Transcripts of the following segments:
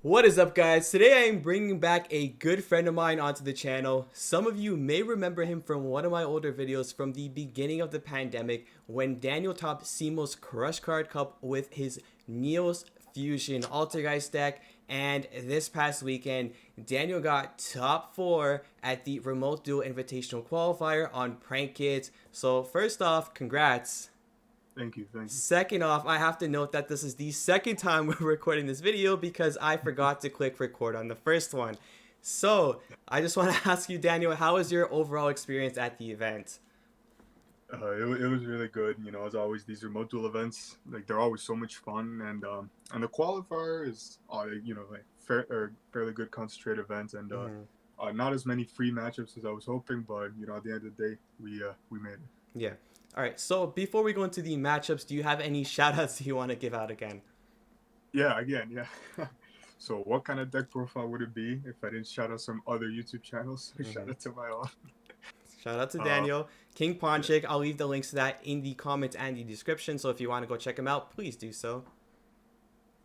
What is up, guys? Today I am bringing back a good friend of mine onto the channel. Some of you may remember him from one of my older videos from the beginning of the pandemic when Daniel topped Simo's Crush Card Cup with his Neos Fusion Altergeist deck. And this past weekend, Daniel got top 4 at the Remote Duel Invitational Qualifier on Prank Kids. So first off, congrats. Thank you, thank you. Second off, I have to note that this is the second time we're recording this video because I forgot to click record on the first one. So, I just want to ask you, Daniel, how was your overall experience at the event? It was really good. You know, as always, these remote duel events, like they're always so much fun, and the qualifier is, like fairly good concentrated event, and Hmm. not as many free matchups as I was hoping, but at the end of the day, we made it. Yeah. All right. So, before we go into the matchups, do you have any shout outs you want to give out again? Yeah, again, yeah. So, what kind of deck profile would it be if I didn't shout out some other YouTube channels? Shout Hmm. out to my own. Shout out to Uh, Daniel. King yeah, PALCHIK. I'll leave the links to that in the comments and the description. So, if you want to go check him out, please do so.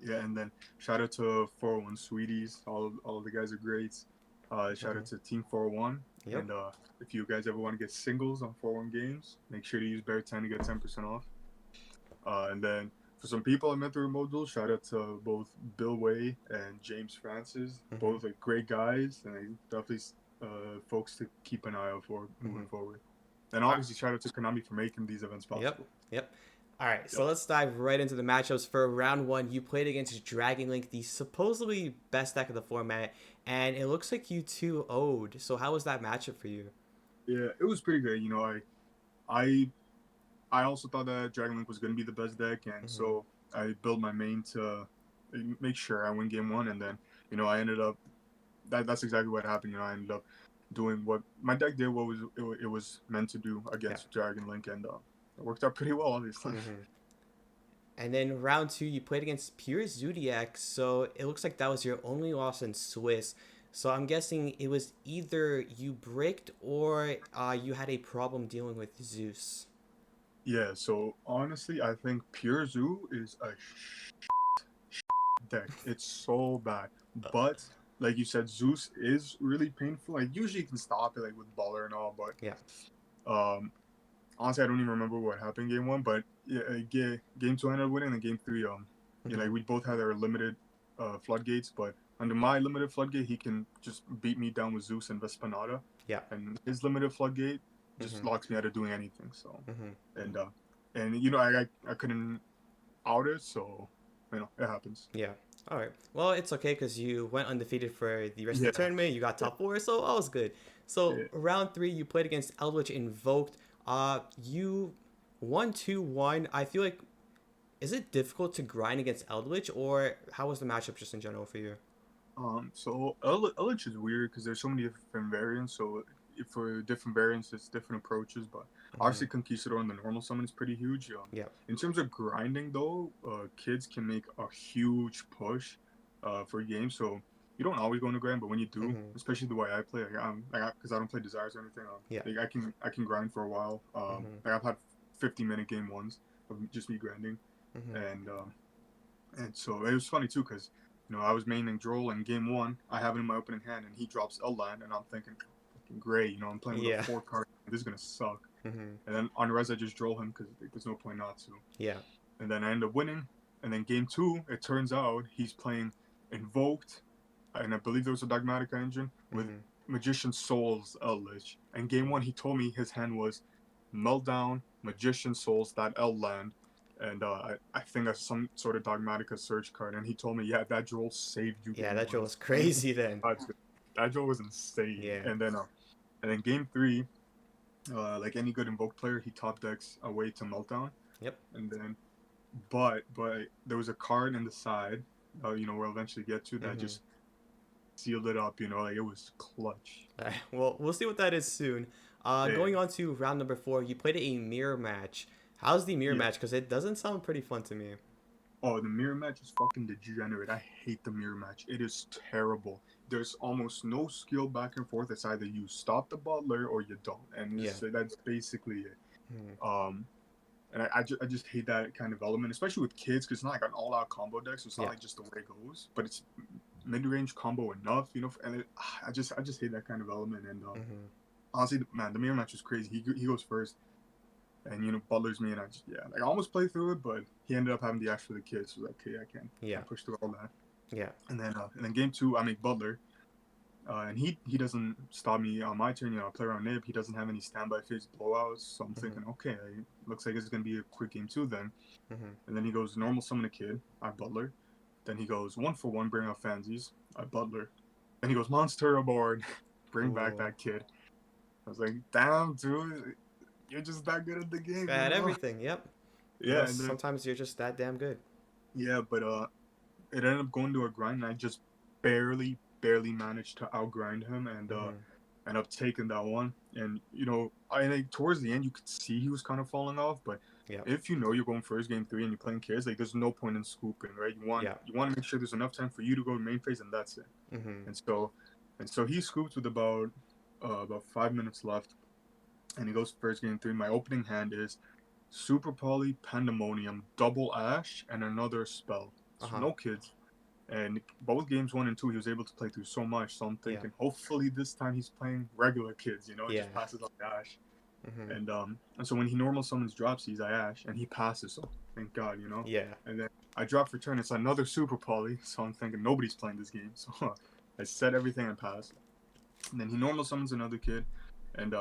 yeah, and then shout out to 401 Sweeties. All of the guys are great. Shout out Hmm. to Team 401. Yep. And if you guys ever want to get singles on 401 games, make sure to use Bear 10 to get 10% off. And then for some people I met through Remote Duel, shout out to both Bill Way and James Francis. Hmm. Both like great guys, and definitely folks to keep an eye out for Hmm. moving forward. And obviously, shout out to Konami for making these events Yep. possible. Yep. All right, so Yep. let's dive right into the matchups. For round one, you played against Dragon Link, the supposedly best deck of the format, and it looks like you 2-0'd. So how was that matchup for you? Yeah, it was pretty good. I I also thought that Dragon Link was going to be the best deck, and Hmm. so I built my main to make sure I win game one, and then I ended up that's exactly what happened. I ended up doing what my deck did, what it was meant to do Yeah. against Dragon Link, and it worked out pretty well, obviously. Hmm. And then round two, you played against Pure Zodiac, so it looks like that was your only loss in Swiss. So I'm guessing it was either you bricked or you had a problem dealing with Zeus. Yeah, so honestly, I think Pure Zoo is a deck. It's so bad, Uh, but like you said, Zeus is really painful. Like usually you can stop it like with Baller and all, but yeah. um honestly, I don't even remember what happened game one, but yeah, game two I ended up winning, and game three, Hmm. like we both had our limited floodgates, but under my limited floodgate, he can just beat me down with Zeus and Vespanada, Yeah. and his limited floodgate just Hmm. locks me out of doing anything. So, Hmm. and I couldn't out it, so it happens. Yeah. All right. Well, it's okay because you went undefeated for the rest of Yeah, the tournament. You got yeah, top 4, so all was good. So yeah. round three, you played against Eldritch Invoked. You won 2-1. I feel like is it difficult to grind against Eldritch, or how was the matchup just in general for you? So Ellich is weird because there's so many different variants. So if for different variants, it's different approaches. But Hmm. obviously, Conquistador on the normal summon is pretty huge. Yeah. In terms of grinding, though, kids can make a huge push, for games. So you don't always go into grind, but when you do, Hmm. especially the way I play, because I don't play Desires or anything, Yeah. like I can grind for a while. Hmm. Like I've had 50-minute game ones of just me grinding, Hmm. and so it was funny too because I was maining Droll in game one. I have it in my opening hand, and he drops a land, and I'm thinking, great. I'm playing with a Yeah. 4 card. This is gonna suck. Hmm. And then on res, I just Droll him because there's no point not to. Yeah. And then I end up winning. And then game two, it turns out he's playing Invoked, and I believe there was a Dogmatic engine with Hmm. Magician Souls Eldritch. And game one, he told me his hand was Meltdown, Magician Souls, that L land, and I think that's some sort of Dogmatica search card. And he told me, yeah, that draw saved you Yeah, game that one. drill was crazy then. That draw was insane. Yeah. And then game three, like any good Invoke player, he top decks away to Meltdown. Yep. And then, but there was a card in the side, we'll eventually get to, that Hmm. just sealed it up. Like it was clutch. All right, well, we'll see what that is soon. Yeah, Going on to round number 4, you played a mirror match. How's the mirror yeah. match? Because it doesn't sound pretty fun to me. Oh, the mirror match is fucking degenerate. I hate the mirror match. It is terrible. There's almost no skill back and forth. It's either you stop the butler or you don't, and Yeah. that's basically it. Hmm. And I just hate that kind of element, especially with kids, because it's not like an all-out combo deck, so it's not Yeah. like just the way it goes. But it's mid-range combo enough, and I just hate that kind of element. And Mm-hmm. honestly, man, the mirror match was crazy. He goes first, and Butler's me, and I almost played through it, but he ended up having the ash for the kid, so like, okay, I Yeah. can't push through all that. Yeah. And then game two, I make Butler, and he doesn't stop me on my turn. I play around Nib. He doesn't have any standby phase blowouts, so I'm thinking, okay, looks like it's gonna be a quick game two then. Mm-hmm. And then he goes normal summon a kid, I Butler. Then he goes 1-for-1, bring out Fansies, I Butler. Then he goes monster aboard, bring back Ooh. that kid. I was like, damn, dude, you're just that good at the This game, guy had everything. Yep. Yeah, and then Sometimes you're just that damn good. yeah, but it ended up going to a grind, and I just barely managed to outgrind him, and Mm-hmm. end up taking that one. And I think towards the end you could see he was kind of falling off, but Yep. if you're going first game three and you're playing kids, like there's no point in scooping, right? Yep. You want to make sure there's enough time for you to go to main phase, and that's it. Mm-hmm. And so he scooped with about 5 minutes left, and he goes first game three. My opening hand is Super Poly, Pandemonium, Double Ash, and another spell. So Uh-huh. no kids. And both games one and two, he was able to play through so much. So I'm Yeah. thinking, hopefully this time he's playing regular kids, and Yeah. just passes on Ash. Mm-hmm. And so when he normal summons Dropsies, I Ash, and he passes. So thank God. Yeah. And then I drop for turn. It's another Super Poly. So I'm thinking nobody's playing this game. So I set everything and pass. And then he normal summons another kid, and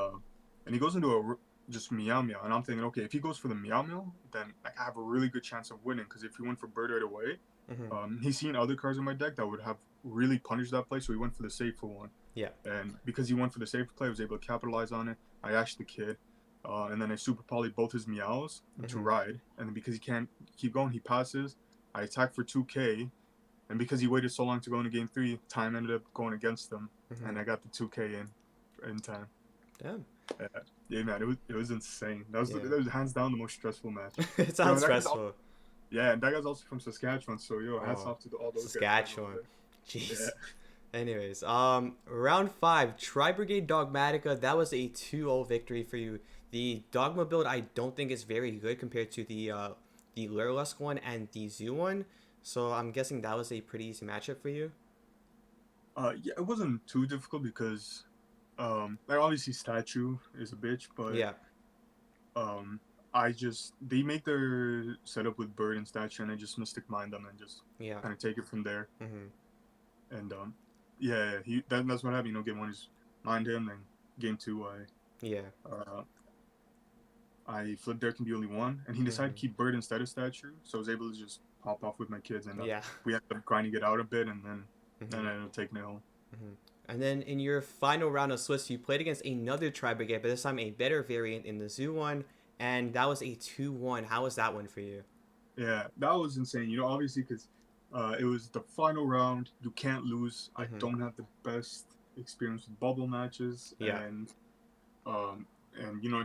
he goes into just Meow Meow, and I'm thinking, okay, if he goes for the Meow Meow, then I have a really good chance of winning. Because if he went for Bird right away, Mm-hmm. he's seen other cards in my deck that would have really punished that play, so he went for the safer one. Yeah. And because he went for the safer play, I was able to capitalize on it. I ashed the kid, and then I super poly both his Meows to ride. And then because he can't keep going, he passes. I attack for 2K, and because he waited so long to go into game three, time ended up going against him, and I got the 2K in time. Damn. Yeah, man, it was insane. That was Yeah. that was hands down the most stressful match. It sounds stressful. Yeah, and that guy's also from Saskatchewan, so hats Oh, off to all those Saskatchewan. guys. Jeez. Yeah. Anyways, round 5, Tri Brigade Dogmatica. That was a 2-0 victory for you. The Dogma build I don't think is very good compared to the Lurlusk one and the Zoo one. So I'm guessing that was a pretty easy matchup for you. Yeah, it wasn't too difficult because, like obviously Statue is a bitch, but Yeah. they make their setup with Bird and Statue, and I just Mystic Mind them and just Yeah. kind of take it from there. Mm-hmm. And yeah, that's what happened. Game one is mind him, then game two I flipped there can be only one, and he decided to keep Bird instead of Statue, so I was able to just pop off with my kids, and Yeah. we ended up grinding it out a bit, and then I ended up taking it home. And then in your final round of Swiss, you played against another Tri Brigade, but this time a better variant in the Zoo one, and that was a 2-1. How was that one for you? Yeah, that was insane. Obviously because it was the final round. You can't lose. I don't have the best experience with bubble matches, Yeah. and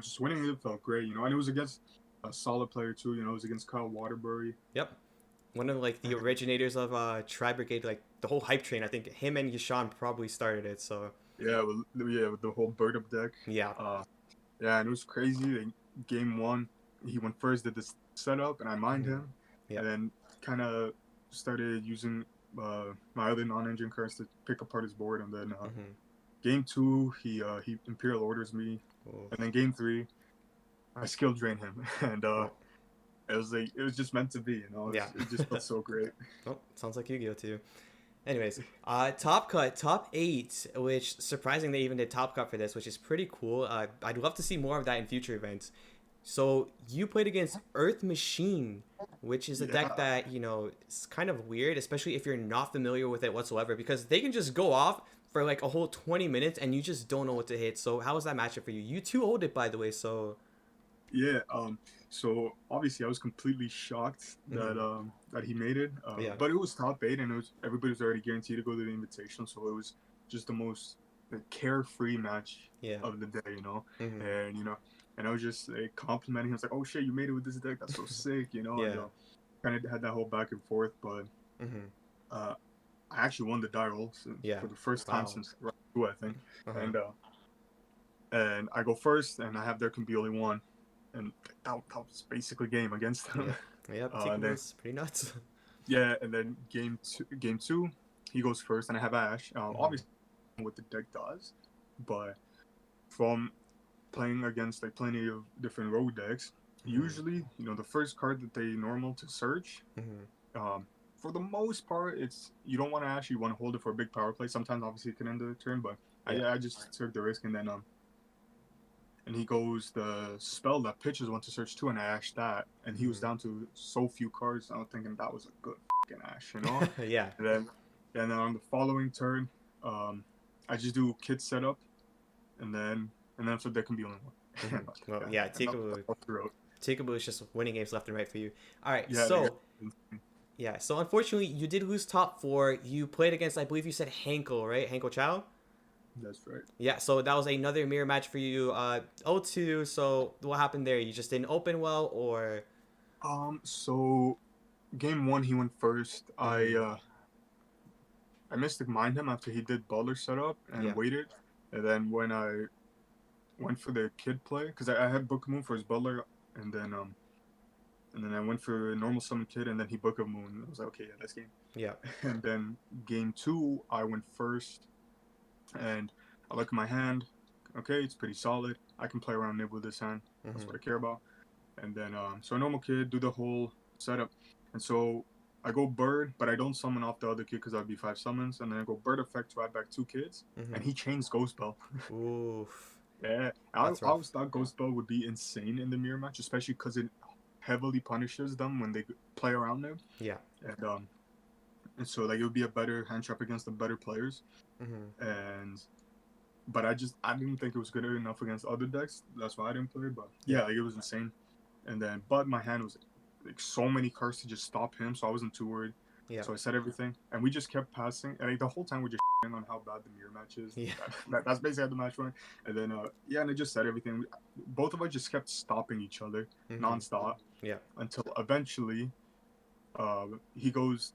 just winning it felt great. And it was against a solid player too. It was against Kyle Waterbury. Yep. One of the originators of Tri Brigade, the whole hype train. I think him and Yashan probably started it. So yeah, with the whole bird up deck. Yeah. Yeah, and it was crazy. Game one, he went first, did this setup, and I mined him, and then kind of started using my other non-engine cards to pick apart his board, and then game two, he Imperial orders me, and then game three, I skill drain him, and it was just meant to be, Yeah. It just felt so great. Oh, sounds like Yu-Gi-Oh too. Anyways, top cut, top 8, which surprising they even did top cut for this, which is pretty cool. I'd love to see more of that in future events. So you played against Earth Machine, which is a deck that, it's kind of weird, especially if you're not familiar with it whatsoever, because they can just go off for a whole 20 minutes and you just don't know what to hit. So how was that matchup for you? You 2-0'd it, by the way, so... Yeah, so obviously I was completely shocked that he made it. But it was top 8, and everybody was already guaranteed to go to the Invitational, so it was just the most carefree match of the day, and I was just complimenting him. I was like, "Oh shit, you made it with this deck. That's so sick," Yeah. And, kind of had that whole back and forth, but I actually won the die roll for the first time since round 2, I think, and I go first, and I have there can be only one. And that was basically game against him. Yeah, Tiki was pretty nuts. Yeah, and then game two, he goes first, and I have Ash. Obviously, what the deck does, but from playing against like plenty of different road decks, usually the first card that they normal to search, for the most part, it's you don't want to Ash, you want to hold it for a big power play. Sometimes obviously it can end the turn, but I just took the risk, and then and he goes the spell that pitches one to search two, and I Ashed that, and he was down to so few cards. I was thinking that was a good fucking Ash, Yeah. And then on the following turn, I just do kit setup, and then so there can be only one. Well, yeah, Tikaboo is just winning games left and right for you. All right, so unfortunately, you did lose top 4. You played against, I believe you said Hankel, right? Hankel Chow? That's right. Yeah, so that was another mirror match for you. 0-2, so what happened there? You just didn't open well, or? So game 1, he went first. I missed mind him after he did Butler setup and waited. And then when I went for the kid play, because I had Book of Moon for his Butler, and then I went for normal summon kid, and then he Book of Moon. I was like, okay, yeah, that's game. Yeah. And then game 2, I went first, and I look at my hand. Okay, it's pretty solid. I can play around nib with this hand. That's what I care about. And then so a normal kid, do the whole setup, and so I go bird, but I don't summon off the other kid because that'd be 5 summons, and then I go bird effect to add back 2 kids, and he chains Ghost Bell. Oof. Yeah, I always thought Ghost Bell would be insane in the mirror match, especially because it heavily punishes them when they play around them. Yeah. And so like it would be a better hand trap against the better players. But I didn't think it was good enough against other decks. That's why I didn't play it. But yeah, like it was insane. And then but my hand was like so many cards to just stop him, so I wasn't too worried. Yeah. So I said everything, and we just kept passing, and like, the whole time we're just on how bad the mirror match is. Yeah. That's basically how the match went. And then and I just said everything. Both of us just kept stopping each other nonstop. Yeah. Until eventually, he goes,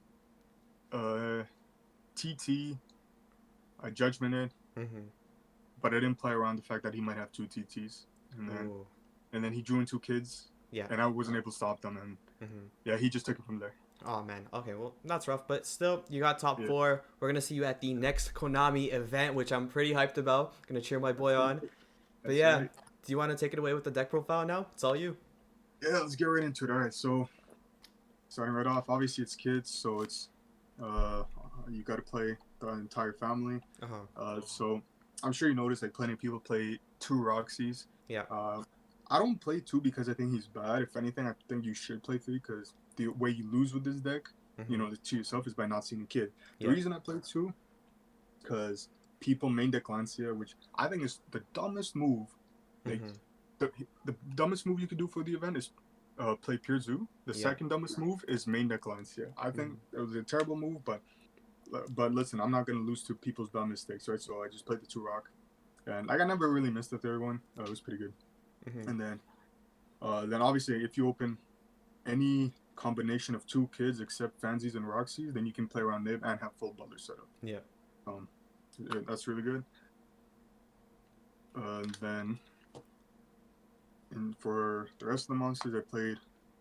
TT. I judgmented, but I didn't play around the fact that he might have 2 TTs, and then he drew in 2 kids. Yeah. And I wasn't able to stop them, and yeah, he just took it from there. Oh man. Okay, well that's rough, but still you got top 4. We're gonna see you at the next Konami event, which I'm pretty hyped about. Gonna cheer my boy on. But yeah, do you want to take it away with the deck profile now? It's all you. Yeah, let's get right into it. All right, so starting right off, obviously it's kids, so it's you got to play the entire family. So I'm sure you noticed like plenty of people play 2 Roxys. Yeah. I don't play 2 because I think he's bad. If anything, I think you should play 3 because the way you lose with this deck, to yourself, is by not seeing a kid. The reason I play 2, because people main deck Lancia, which I think is the dumbest move. Like, the dumbest move you could do for the event is play Pure Zoo. The second dumbest move is main deck Lancia. I think it was a terrible move, but listen, I'm not going to lose to people's dumb mistakes, right? So I just played the 2 Rock. And like I never really missed the third one. It was pretty good. And then obviously if you open any combination of 2 kids except Fansies and Roxys, then you can play around Nib and have full Butler setup. Yeah. That's really good. Then for the rest of the monsters, I played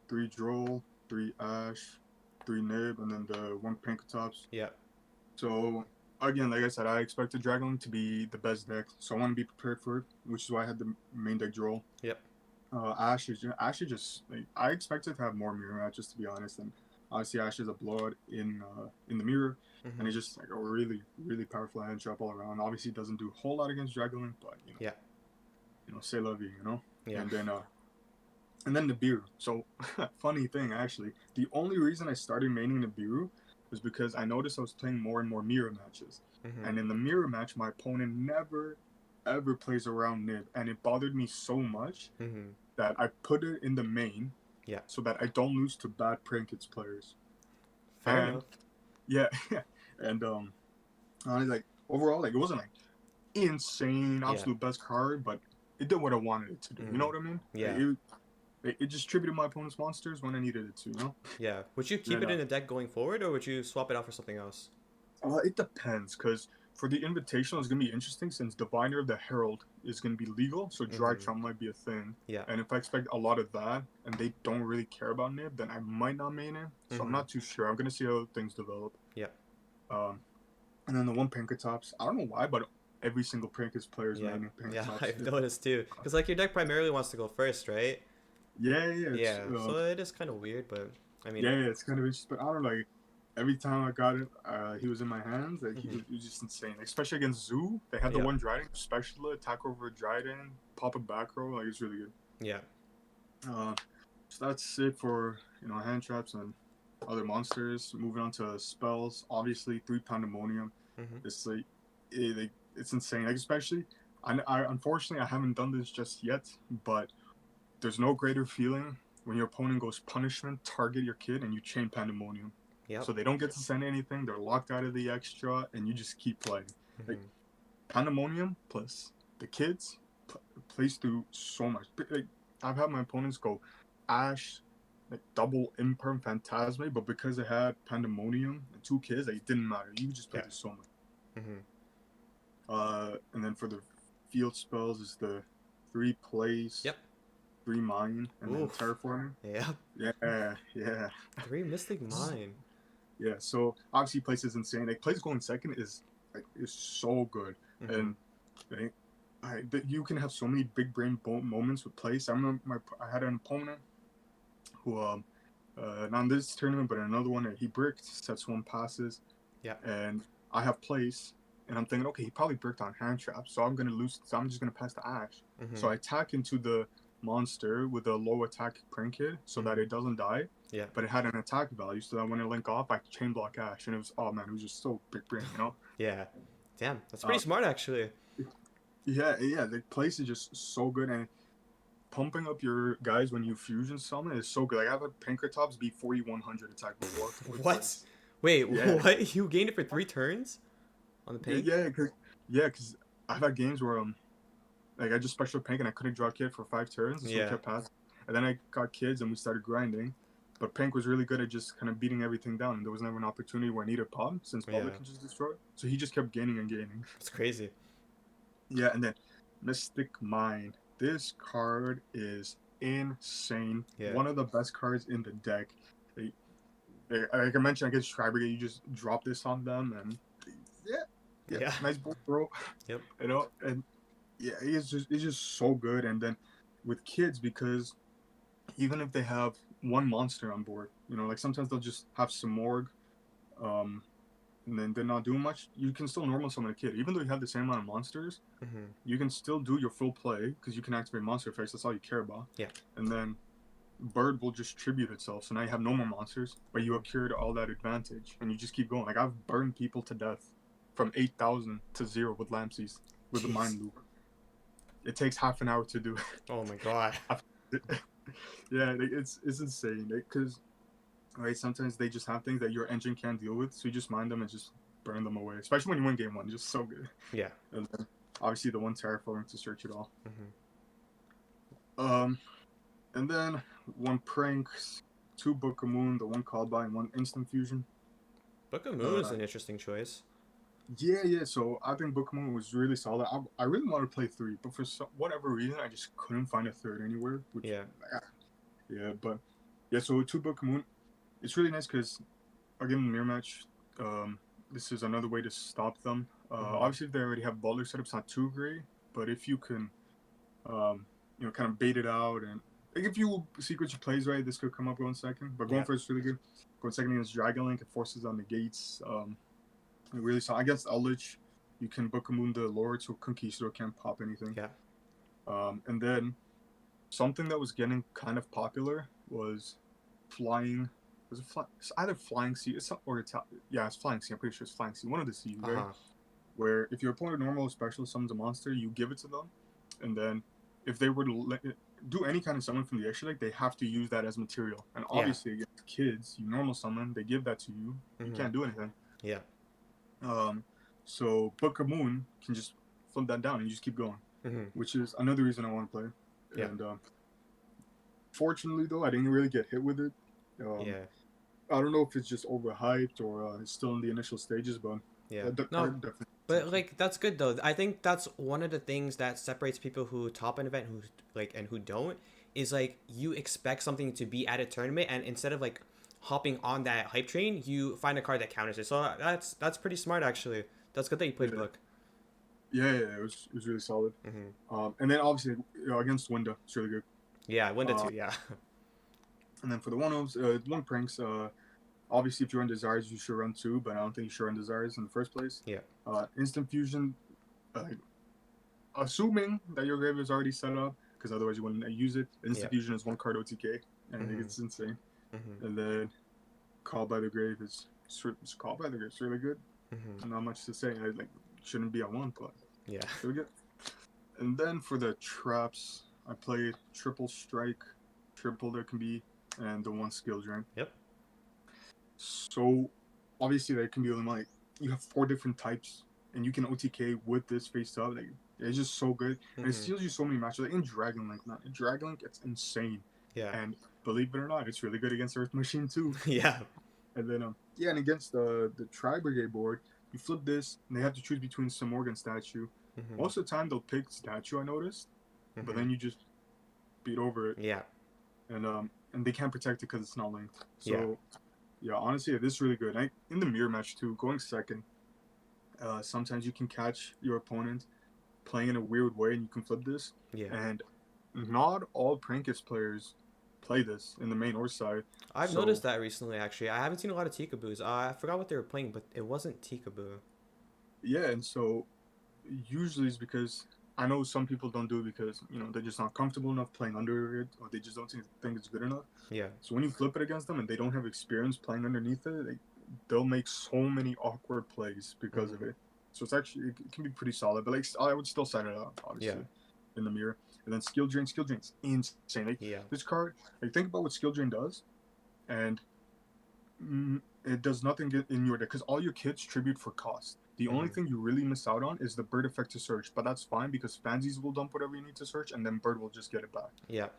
3 Droll, 3 Ash, 3 Nib, and then the 1 Pankratops. Yeah. So again, like I said, I expected Dragon to be the best deck, so I want to be prepared for it, which is why I had the main deck Droll. Yep. Ash is just like, I expected to have more mirror matches, to be honest, and obviously Ash is a blowout in the mirror, and it's just like a really, really powerful hand trap all around. Obviously, it doesn't do a whole lot against Dragon, but say love you, Yeah. And then Nibiru. So funny thing, actually, the only reason I started maining Nibiru was because I noticed I was playing more and more mirror matches, and in the mirror match, my opponent never ever plays around Nib, and it bothered me so much that I put it in the main, so that I don't lose to bad Prankits players. Fair enough. Yeah, and honestly, like overall, like it wasn't like insane, absolute best card, but it did what I wanted it to do. You know what I mean? Yeah. It just tributed my opponent's monsters when I needed it to, Yeah. Would you keep it in the deck going forward, or would you swap it out for something else? It depends, because for the Invitational, it's going to be interesting since Diviner of the Herald is going to be legal, so Drag Trump might be a thing. Yeah. And if I expect a lot of that, and they don't really care about Nib, then I might not main it. So I'm not too sure. I'm going to see how things develop. Yeah. And then the one Tops, I don't know why, but every single player is Yeah, maining yeah, Tops. I've noticed too. Because like your deck primarily wants to go first, right? Yeah. It's Yeah, so it is kind of weird, but I mean, yeah, it's kind of interesting. But I don't know, like every time I got it, he was in my hands. Like mhm, it was just insane. Like, especially against Zoo, they had the yeah, one Dryden special attack over Dryden, pop a back row. Like it's really good. yeah, Uh, so that's it for hand traps and other monsters. Moving on to spells. Obviously, 3 Pandemonium. hmm, It's it's insane. Like especially, I unfortunately I haven't done this just yet, but there's no greater feeling when your opponent goes punishment, target your kid, and you chain Pandemonium. yep, So they don't get to send anything. They're locked out of the extra, and you just keep playing. Like hmm, Pandemonium plus the kids plays through so much. Like I've had my opponents go Ash, like double Imperm Phantasme, but because they had Pandemonium and 2 kids, like, it didn't matter. You just play yeah, through so much. hmm, And then for the field spells is the 3 place, yep, 3 mine, and then oof, terraforming. yep, Yeah. 3 Mystic Mine, Yeah. So obviously, place is insane. Like place going second is so good, hmm, and like, you can have so many big brain moments with place. I remember I had an opponent who not in this tournament, but in another one, he bricked, sets 1 passes, yeah, and I have place, and I'm thinking, okay, he probably bricked on hand trap, so I'm gonna lose. So I'm just gonna pass the Ash. hmm, So I attack into the monster with a low attack prank hit, so that hmm, it doesn't die. yeah, But it had an attack value, so that when it link off, I could chain block Ash, and it was oh man, it was just so big brain. yeah, damn, that's Uh, pretty smart actually. yeah, the place is just so good, and pumping up your guys when you fusion summon is so good. Like I have a Pankratops be 4100 attack before with What? place. Wait, Yeah, what? You gained it for 3 turns on the yeah, pink? yeah, cause I've had games where like I just special Pank and I couldn't draw kid for 5 turns, and so we Yeah, kept passing. And then I got kids and we started grinding. But Pank was really good at just kind of beating everything down, and there was never an opportunity where I needed Bob, since Bubba yeah, can just destroy it. So he just kept gaining and gaining. it's crazy. Yeah, and then Mystic Mine. This card is insane. Yeah, One of the best cards in the deck. Like I mentioned, against Tribrigade, you just drop this on them, and yeah, yeah, nice bull throw. yep, And yeah, it's just so good. And then with kids, because even if they have one monster on board, like sometimes they'll just have some morgue, um, and then they're not doing much. You can still normal summon a kid, even though you have the same amount of monsters. hmm, You can still do your full play because you can activate monster effects. That's all you care about. yeah, And then Bird will just tribute itself, so now you have no more monsters, but you hmm, accrued all that advantage, and you just keep going. Like I've burned people to death from 8,000 to 0 with Lampsies with the jeez, mind loop. It takes half an hour to do. oh my god, Yeah, it's insane. Because right, sometimes they just have things that your engine can't deal with, so you just mine them and just burn them away. Especially when you win game one, just so good. yeah, And then obviously the one terraforming to search it all. hmm. Um, and then one pranks, 2 Book of Moon, the one called by, and one instant fusion. Book of Moon is Uh, an interesting choice. yeah. So I think Book of Moon was really solid. I really wanted to play 3, but for whatever reason, I just couldn't find a third anywhere. Which, Yeah, yeah, but yeah. So 2 Book of Moon, it's really nice because again, mirror match. This is another way to stop them. hmm, Obviously, if they already have baller setups, not too great. But if you can, kind of bait it out, and like if you secret your plays right, this could come up going second. But going yeah, first is really good. Going second against Dragon Link, it forces on the gates. It really saw against Eldritch, you can Book of Moon the Lord, so Conquistador can't pop anything. yeah, And then something that was getting kind of popular was flying. Was it it's either flying sea or it's flying sea. I'm pretty sure it's flying sea. One of the seas, uh right? huh, Where if your opponent normal or special summons a monster, you give it to them, and then if they were to do any kind of summon from the extra deck, they have to use that as material. And yeah, obviously against kids, you normal summon, they give that to you. You hmm, can't do anything. yeah, So Book of Moon can just flip that down and you just keep going, hmm, which is another reason I want to play. yeah, And fortunately, though, I didn't really get hit with it. yeah, I don't know if it's just overhyped or it's still in the initial stages, but yeah. the No, card definitely. but like that's good though. I think that's one of the things that separates people who top an event who like and who don't is like you expect something to be at a tournament and instead of like hopping on that hype train, you find a card that counters it. So that's pretty smart actually. That's good that you played Yeah. book. It was really solid. And then obviously against Winda, it's really good. Yeah, Winda Uh, too. Yeah. and then for the one pranks, obviously if you run desires, you should run two, but I don't think you should run desires in the first place. Yeah. Instant fusion, assuming that your grave is already set up, because otherwise you wouldn't use it. Instant fusion is one card OTK, and it's insane. And then call by the grave is call by the grave. It's really good. Not much to say. Shouldn't be on one, but Yeah. it's really good. And then for the traps, I played triple strike, triple there can be, and the one skill drain. Yep. So obviously there can be like you have 4 different types, and you can OTK with this face up. Like it's just so good, and it steals you so many matches. Like in Dragon Link, man, in Dragon Link, it's insane. Yeah. And believe it or not, it's really good against Earth Machine too. Yeah. And then and against the Tri Brigade board, you flip this, and they have to choose between Simorgan statue. Most of the time they'll pick statue, I noticed, but then you just beat over it. Yeah. And they can't protect it because it's not linked. So yeah, honestly, this is really good. In the mirror match too, going second, sometimes you can catch your opponent playing in a weird way, and you can flip this. Yeah. And not all Prankist players play this in the main or side. I've noticed that recently, actually. I haven't seen a lot of Tikaboos. I forgot what they were playing, but it wasn't Tikaboo. Yeah, and so usually it's because I know some people don't do it because, they're just not comfortable enough playing under it, or they just don't think it's good enough. Yeah. So when you flip it against them and they don't have experience playing underneath it, they'll make so many awkward plays because of it. So it can be pretty solid, but I would still set it up, obviously, in the mirror. And then skill drain's insane. This card, think about what skill drain does, and it does nothing in your deck because all your kits tribute for cost. The only thing you really miss out on is the bird effect to search, but that's fine because Fansies will dump whatever you need to search, and then bird will just get it back. Yeah.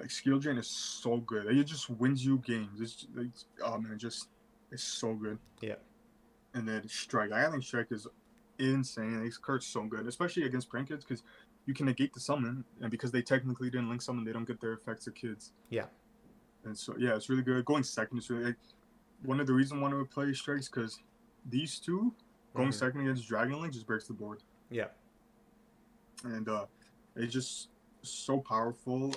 Skill drain is so good. It just wins you games. It's so good. Yeah. And then strike. I think strike is insane. This card's so good, especially against prank kids because you can negate the summon, and because they technically didn't link summon, they don't get their effects of kids. Yeah. And so it's really good. Going second is really one of the reasons I want to play strikes because these two going second against Dragon Link just breaks the board. Yeah. And it's just so powerful.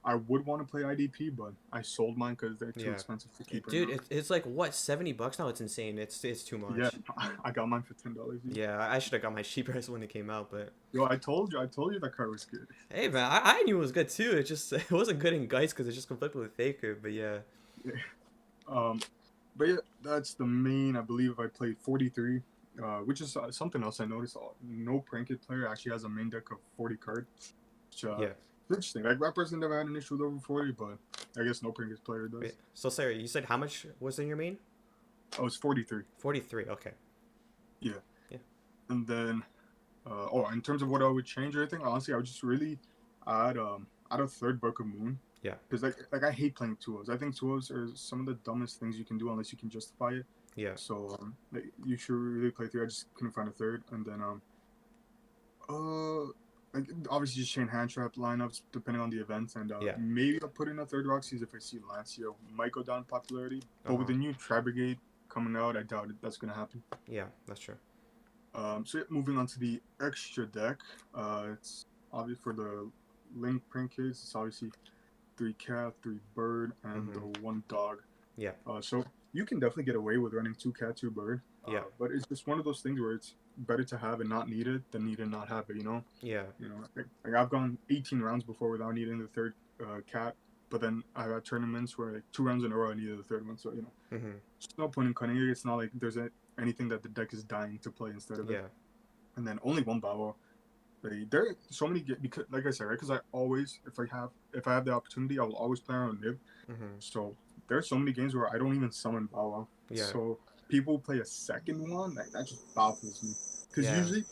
I would want to play IDP, but I sold mine because they're too expensive to keep. Dude, it's like what, $70 now? It's insane. It's too much. Yeah, I got mine for $10. Yeah, I should have got my cheaper when it came out, but. Yo, I told you that card was good. Hey man, I knew it was good too. It wasn't good in Geist because it just conflicted with Faker, but yeah. But yeah, that's the main. I believe I played 43, which is something else I noticed. No Pranked player actually has a main deck of 40 cards. Which, interesting. I personally never had an issue with over 40, but I guess no Pranked player does. Wait, so Sarah, you said how much was in your main? Oh, it's 43. 43. Okay. Yeah. And then, in terms of what I would change or anything, honestly, I would just really add a third Book of Moon. Yeah. Because I hate playing 2-0s. I think 2-0s are some of the dumbest things you can do unless you can justify it. Yeah. So you should really play 3. I just couldn't find a third. And then obviously just chain hand trap lineups depending on the event. And maybe I'll put in a third Roxy's if I see Lancia might go down in popularity. But with the new Tri Brigade coming out, I doubt that's gonna happen. Yeah, that's true. Moving on to the extra deck. It's obvious for the Link Prank Kids. It's obviously 3 cat, 3 bird, and the 1 dog. Yeah. So you can definitely get away with running 2 cat, 2 bird. But it's just one of those things where it's better to have and not need it than need and not have it. Yeah. I've gone 18 rounds before without needing the third cat, but then I've had tournaments where 2 rounds in a row I needed the third one. So there's no point in cutting it. It's not like there's anything that the deck is dying to play instead of it. And then only 1 Bow. There are so many because, like I said, right? Because I always, if I have the opportunity, I will always play around Nib. So there are so many games where I don't even summon Bow Wow. Yeah. So people play a second one, that just baffles me. Because usually,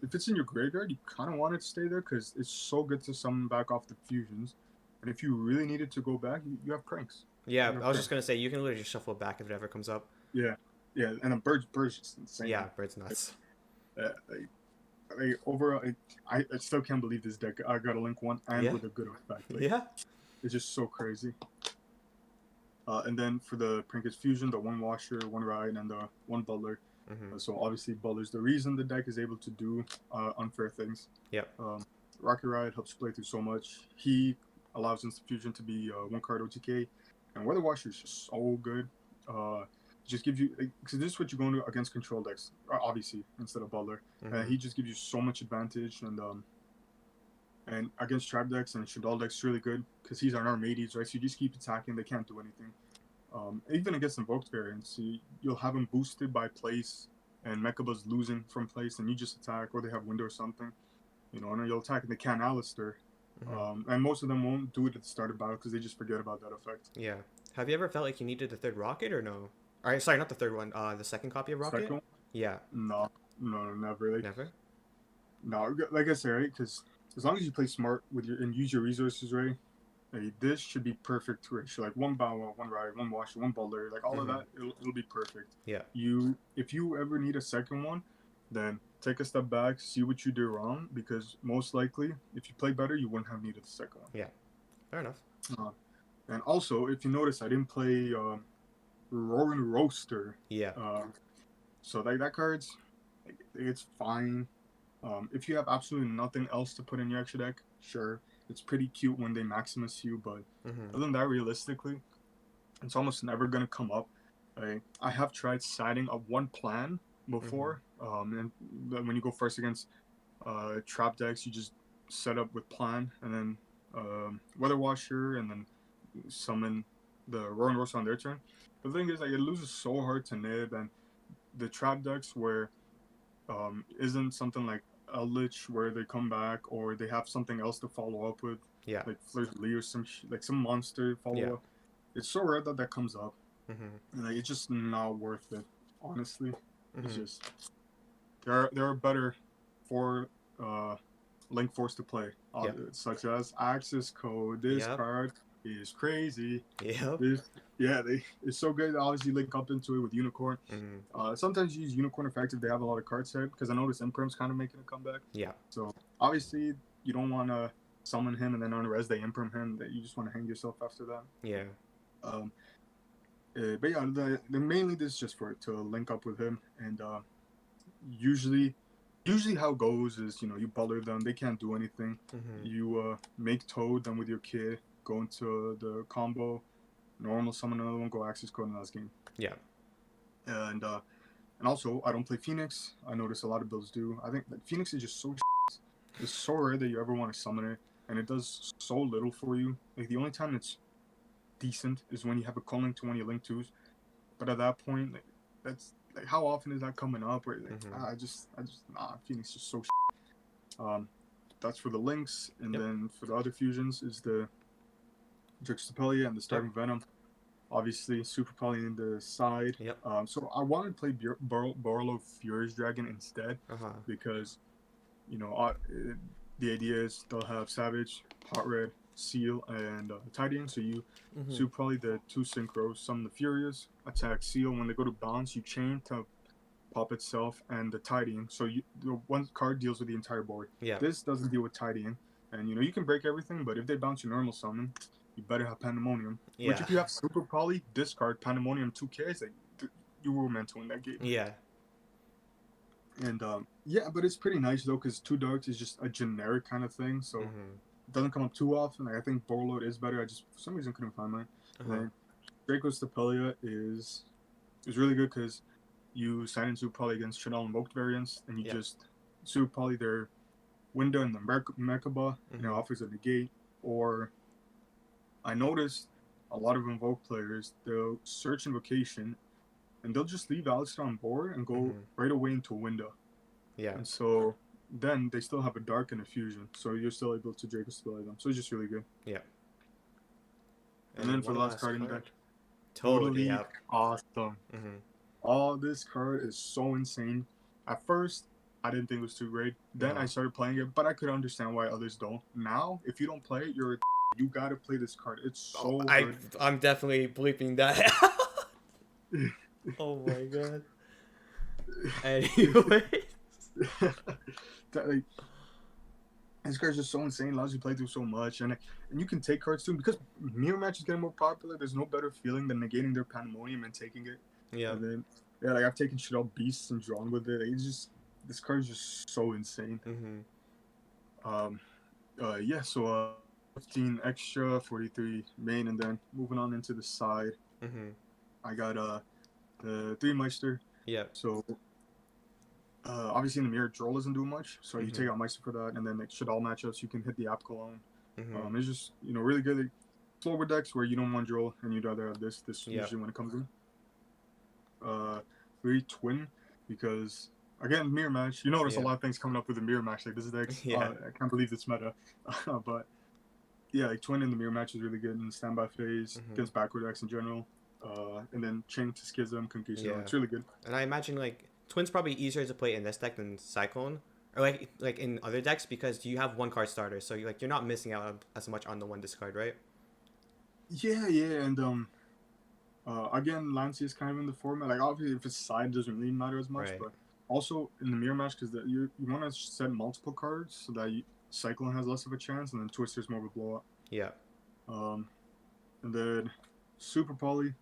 if it's in your graveyard, you kind of want it to stay there because it's so good to summon back off the fusions. And if you really needed to go back, you have cranks. Yeah, I was just gonna say you can literally just shuffle it back if it ever comes up. Yeah, and a bird's just insane. Yeah, bird's nuts. Overall, I still can't believe this deck. I got a link 1 and with a good effect. Yeah, it's just so crazy. And then for the Prinkess Fusion, the one Washer, one Ride, and the one Butler. So obviously Butler's the reason the deck is able to do unfair things. Yep. Rocket Ride helps play through so much. He allows Instant Fusion to be one card OTK. And Weather Washer is just so good. Just gives you, because this is what you're going to against control decks, obviously, instead of Butler. He just gives you so much advantage. And against trap decks and Shadal decks, really good because he's on our Armades, right? So you just keep attacking; they can't do anything. Even against invoked variants, you'll have him boosted by place, and Mechaba's losing from place, and you just attack, or they have window or something, and then you'll attack, and they can't Alistair. And most of them won't do it at the start of battle because they just forget about that effect. Yeah. Have you ever felt like you needed the third Rocket or no? All right, sorry, not the third one. The second copy of Rocket. Second? Yeah. No, never. Never. No, like I said, right? Because as long as you play smart with and use your resources, right? This should be perfect ratio. Like one Bow, one Ride, one Washer, one Butler, like all of that, it'll be perfect. Yeah. If you ever need a second one, then take a step back, see what you did wrong, because most likely, if you play better, you wouldn't have needed the second one. Yeah. Fair enough. And also, if you notice, I didn't play Roaring Roaster. Yeah. So that card's, it's fine. If you have absolutely nothing else to put in your extra deck, sure. It's pretty cute when they Maximus you, but other than that, realistically, it's almost never going to come up. I have tried siding up one plan before, and when you go first against trap decks, you just set up with plan, and then Weather Washer, and then summon the Roaring Roaster on their turn. But the thing is, it loses so hard to nib, and the trap decks where isn't something like Eldritch where they come back or they have something else to follow up with, like Fleur de Lis or some monster follow up. It's so rare that comes up, and it's just not worth it, honestly. It's just there are better for Link Force to play, such as Access Code. This card is crazy. It's so good. Obviously, link up into it with Unicorn. Sometimes you use Unicorn effect if they have a lot of cards set, because I noticed Imprim's kind of making a comeback. So obviously, you don't want to summon him and then on res they Imprim him. That you just want to hang yourself after that. But yeah, the mainly this is just to link up with him, and usually how it goes is you Butler them, they can't do anything. You make Toad them with your kid. Go into the combo, normal summon another one, go Access Code in the last game. And also, I don't play Phoenix. I notice a lot of builds do. I think that Phoenix is just so it's so rare that you ever want to summon it, and it does so little for you. Like, the only time it's decent is when you have a co-link to one of your link twos. But at that point, that's like, how often is that coming up? Where Phoenix is just so that's for the links, and then for the other fusions is the Juxtapelia and the Starving Venom. Obviously, Super Poly in the side. So I wanted to play Borlo Furious Dragon instead, because the idea is they'll have Savage, Hot Red, Seal, and Tidying. So you Super Poly the two synchros, summon the Furious, attack Seal. When they go to bounce, you chain to pop itself and the Tidying. So the one card deals with the entire board. This doesn't deal with Tidying, and you can break everything, but if they bounce your normal summon, you better have Pandemonium. Which, if you have Super Poly, discard Pandemonium 2Ks, you were meant to win that game. And but it's pretty nice though, because 2 darks is just a generic kind of thing, so it doesn't come up too often. I think Borload is better. I just for some reason couldn't find mine. And Draco Stapelia is really good because you sign in Super Poly against Chanel Invoked variants, and you just Super Poly their window in the Mechaba, and it offers a negate. Or I noticed a lot of Invoke players, they'll search Invocation, and they'll just leave Alistair on board and go right away into a window. And so then they still have a Dark and a Fusion, so you're still able to Draco Stapelia them. So it's just really good. And then for the last card in the deck, totally awesome. Oh, this card is so insane. At first, I didn't think it was too great. Then I started playing it, but I could understand why others don't. Now, if you don't play it, you gotta play this card. It's so good. I'm definitely bleeping that. Oh my god. Anyway. This card's just so insane. Allows you to play through so much, and you can take cards too because mirror match is getting more popular. There's no better feeling than negating their pandemonium and taking it. Yeah. And then yeah, like I've taken shit out beasts and drawn with it. It's just this card is just so insane. Um, yeah. So 15 extra, 43 main, and then moving on into the side. I got the 3 Meister. Yeah. So obviously in the mirror, Droll doesn't do much, so you take out Meister for that, and then like should all matchups you can hit the app cologne. It's just really good. Like, forward decks where you don't want Droll and you'd rather have this usually when it comes in. 3 Twin, because again mirror match. You notice a lot of things coming up with the mirror match like this deck. I can't believe it's meta, but yeah, like Twin in the mirror match is really good in standby phase against backward decks in general. And then Chain to Schism, Conquistador. It's really good. And I imagine like Twin's probably easier to play in this deck than Cyclone, or like in other decks because you have one card starter, so you're not missing out as much on the one discard, right? Yeah, and again, Lancey is kind of in the format. Like obviously, if it's side, it doesn't really matter as much, but also in the mirror match because you want to set multiple cards so that Cyclone has less of a chance, and then Twister's more of a blowout. Yeah. And then Super Poly.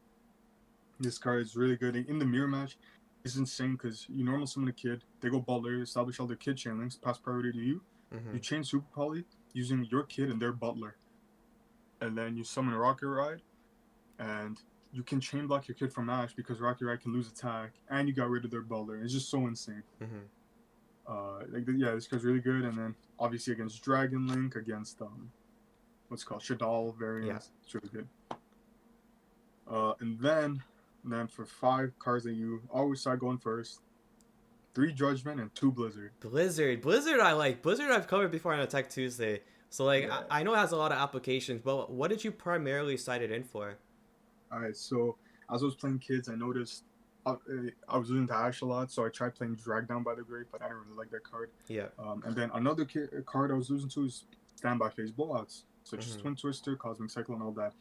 This card is really good in the mirror match. It's insane because you normal summon a kid, they go Butler, establish all their kid chain links, pass priority to you. You chain Super Poly using your kid and their Butler. And then you summon a Rocket Ride, and you can chain block your kid from Ash because Rocket Ride can lose attack, and you got rid of their Butler. It's just so insane. This card's really good, and then obviously against Dragon Link, against what's it called Shadal variants, it's really good. And then for 5 cards that you always start going first, 3 Judgment and 2 Blizzard. Blizzard I like. Blizzard I've covered before on Attack Tuesday. So like I know it has a lot of applications, but what did you primarily cite it in for? Alright, so as I was playing kids, I noticed I was losing to Ash a lot, so I tried playing Drag Down by the Grave, but I didn't really like that card. Yeah. And then another card I was losing to is Standby Phase Blowouts, such as Twin Twister, Cosmic Cycle, and all that.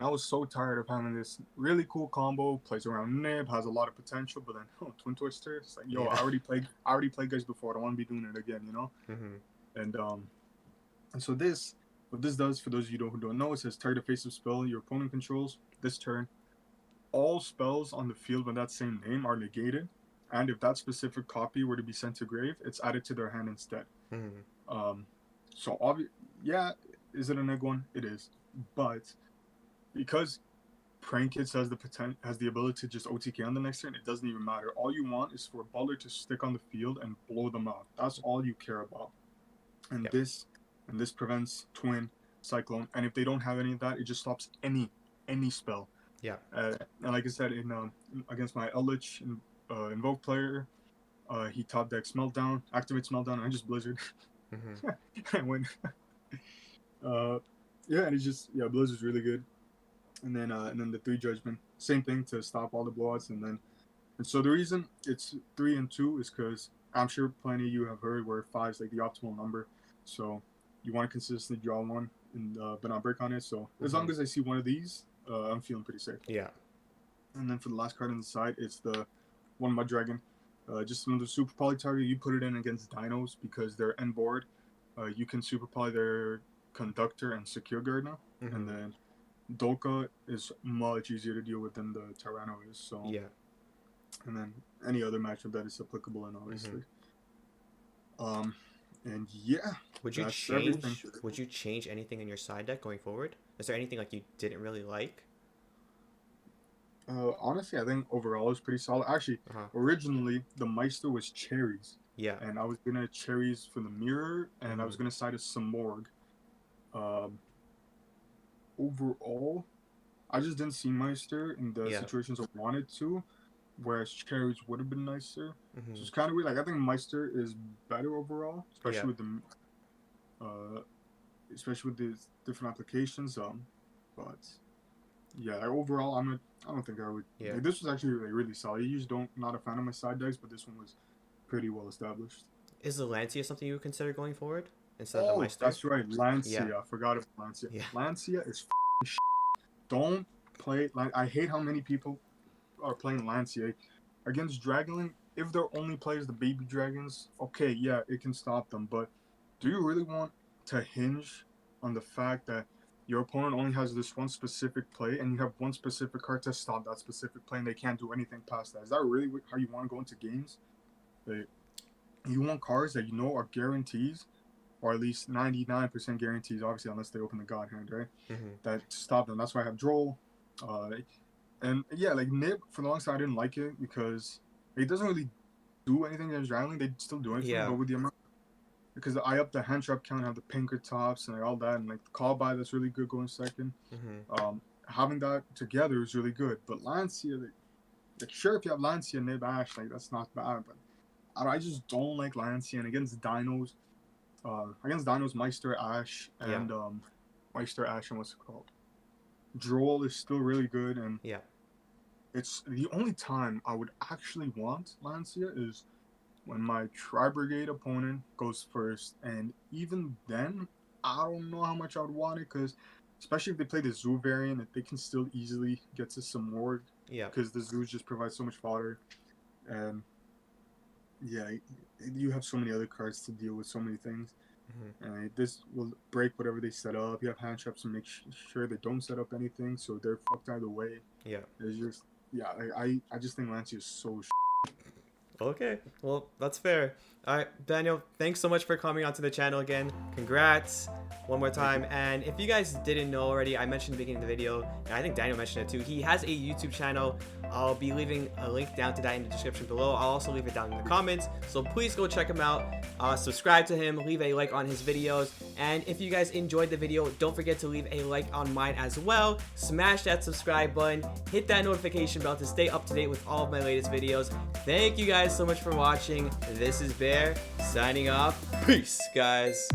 I was so tired of having this really cool combo, plays around Nib, has a lot of potential, but then Twin Twister, it's like, I already played guys before, I don't want to be doing it again, And so what this does, for those of you who don't know, it says target a face of spell your opponent controls this turn. All spells on the field with that same name are negated, and if that specific copy were to be sent to grave, it's added to their hand instead. So is it a neg one? It is, but because Prank Kids has the ability to just OTK on the next turn, it doesn't even matter. All you want is for Butler to stick on the field and blow them out. That's all you care about. And this prevents Twin, Cyclone, and if they don't have any of that, it just stops any spell. Yeah. And like I said, against my Eldritch Invoke player, he top decks Meltdown, activates Meltdown, and I just Blizzard. And win. And it's just Blizzard's really good. And then the 3 Judgment, same thing to stop all the blowouts, and so the reason it's 3 and 2 is because I'm sure plenty of you have heard where 5 is like the optimal number, so you want to consistently draw one but not break on it. So as long as I see one of these, I'm feeling pretty safe. Yeah. And then for the last card on the side, it's the 1 Mud Dragon. Just another Super Poly target. You put it in against Dinos because they're end board. You can Super Poly their Conductor and Secure Guard now, and then Dolka is much easier to deal with than the Tyranno is. So and then any other matchup that is applicable in, obviously. And would you change anything in your side deck going forward? Is there anything like you didn't really like? Honestly, I think overall it's pretty solid. Actually, originally the Meister was cherries. Yeah. And I was gonna cherries for the mirror, and I was gonna side a Samorg. Overall, I just didn't see Meister in the situations I wanted to, whereas cherries would have been nicer. So it's kind of weird. Like I think Meister is better overall, especially with the different applications. But overall, I don't think I would. Like, this was actually really solid. I usually not a fan of my side decks, but this one was pretty well established. Is the Lancia something you would consider going forward instead of the Meister? That's right, Lancia. I forgot about Lancia. Lancia is shit. Don't play. I hate how many people are playing Lancia against Dragonlink. If their only plays the baby dragons, okay, it can stop them. But do you really want to hinge on the fact that your opponent only has this one specific play, and you have one specific card to stop that specific play, and they can't do anything past that. Is that really how you want to go into games? Like, you want cards that you know are guarantees, or at least 99% guarantees, obviously, unless they open the God Hand, right? That stop them. That's why I have Droll. And yeah, like Nib, for the longest time, I didn't like it because it doesn't really do anything against Drowning. They still do anything, but with the amount, because I up the hand trap count, have the pinker tops and like all that, and like the call by that's really good going second. Having that together is really good. But Lancia, like sure, if you have Lancia, Nib, Ash, like that's not bad. But I just don't like Lancia, and against Dinos, Meister Ash and Meister Ash and what's it called? Droll is still really good, and it's the only time I would actually want Lancia is when my Tri-Brigade opponent goes first, and even then, I don't know how much I would want it, because especially if they play the Zoo variant, they can still easily get to some more, because the Zoos just provide so much fodder, and yeah, you have so many other cards to deal with so many things. And this will break whatever they set up. You have hand traps to make sure they don't set up anything, so they're fucked either way. It's just, I just think Lancia is so Okay, well, that's fair. All right, Daniel, thanks so much for coming onto the channel again. Congrats one more time. And if you guys didn't know already, I mentioned at the beginning of the video, and I think Daniel mentioned it too, he has a YouTube channel. I'll be leaving a link down to that in the description below. I'll also leave it down in the comments, so please go check him out. Subscribe to him, leave a like on his videos, and if you guys enjoyed the video, don't forget to leave a like on mine as well. Smash that subscribe button, hit that notification bell to stay up to date with all of my latest videos. Thank you guys so much for watching. This is Bear signing off. Peace, guys.